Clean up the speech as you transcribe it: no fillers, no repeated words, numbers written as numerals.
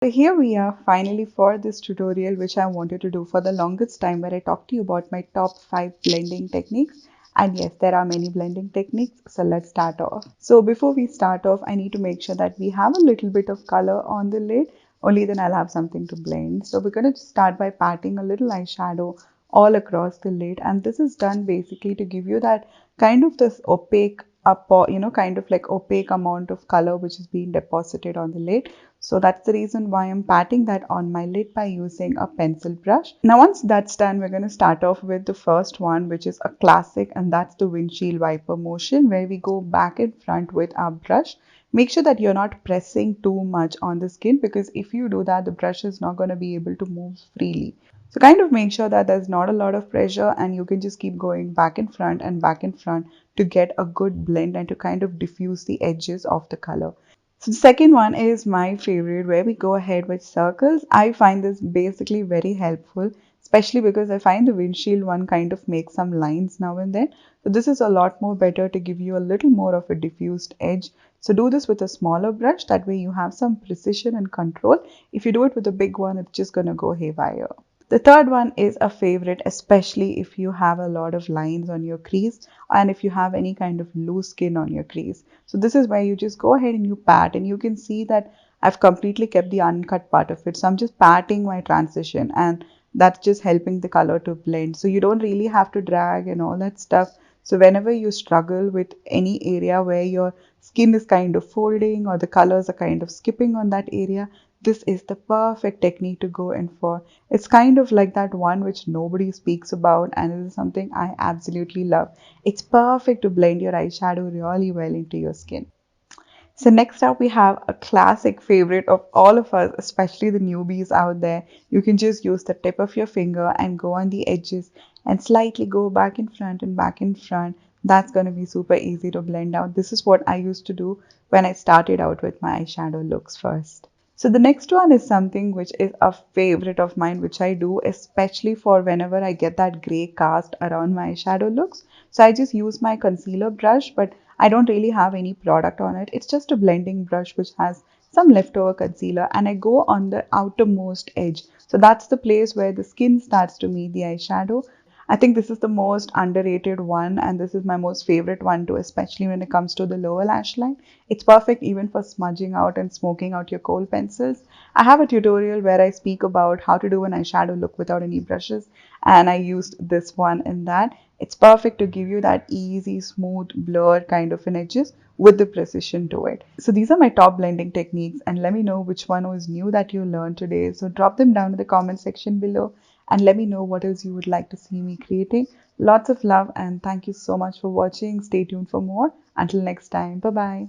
So here we are finally for this tutorial which I wanted to do for the longest time, where I talked to you about my top 5 blending techniques. And yes, there are many blending techniques. So let's start off. So before we start off, I need to make sure that we have a little bit of color on the lid. Only then I'll have something to blend. So we're going to start by patting a little eyeshadow all across the lid. And this is done basically to give you that kind of this opaque kind of like opaque amount of color which is being deposited on the lid. So that's the reason why I'm patting that on my lid by using a pencil brush. Now once that's done, we're going to start off with the first one, which is a classic, and that's the windshield wiper motion, where we go back and front with our brush. Make sure that you're not pressing too much on the skin, because if you do that, the brush is not going to be able to move freely. So kind of make sure that there's not a lot of pressure and you can just keep going back and front and back and front to get a good blend and to kind of diffuse the edges of the color. So the second one is my favorite, where we go ahead with circles. I find this basically very helpful, especially because I find the windshield one kind of makes some lines now and then. So this is a lot more better to give you a little more of a diffused edge. So do this with a smaller brush. That way you have some precision and control. If you do it with a big one, it's just going to go haywire. The third one is a favorite, especially if you have a lot of lines on your crease and if you have any kind of loose skin on your crease. So this is where you just go ahead and you pat, and you can see that I've completely kept the uncut part of it. So I'm just patting my transition, and that's just helping the color to blend. So you don't really have to drag and all that stuff. So whenever you struggle with any area where your skin is kind of folding or the colors are kind of skipping on that area, this is the perfect technique to go in for. It's kind of like that one which nobody speaks about, and it is something I absolutely love. It's perfect to blend your eyeshadow really well into your skin. So next up, we have a classic favorite of all of us, especially the newbies out there. You can just use the tip of your finger and go on the edges and slightly go back in front and back in front. That's going to be super easy to blend out. This is what I used to do when I started out with my eyeshadow looks first. So the next one is something which is a favorite of mine, which I do especially for whenever I get that gray cast around my eyeshadow looks. So I just use my concealer brush, but I don't really have any product on it. It's just a blending brush which has some leftover concealer, and I go on the outermost edge. So that's the place where the skin starts to meet the eyeshadow. I think this is the most underrated one, and this is my most favorite one too, especially when it comes to the lower lash line. It's perfect even for smudging out and smoking out your kohl pencils. I have a tutorial where I speak about how to do an eyeshadow look without any brushes, and I used this one in that. It's perfect to give you that easy, smooth, blur kind of an edges with the precision to it. So these are my top blending techniques, and let me know which one was new that you learned today. So drop them down in the comment section below and let me know what else you would like to see me creating. Lots of love and thank you so much for watching. Stay tuned for more. Until next time. Bye bye.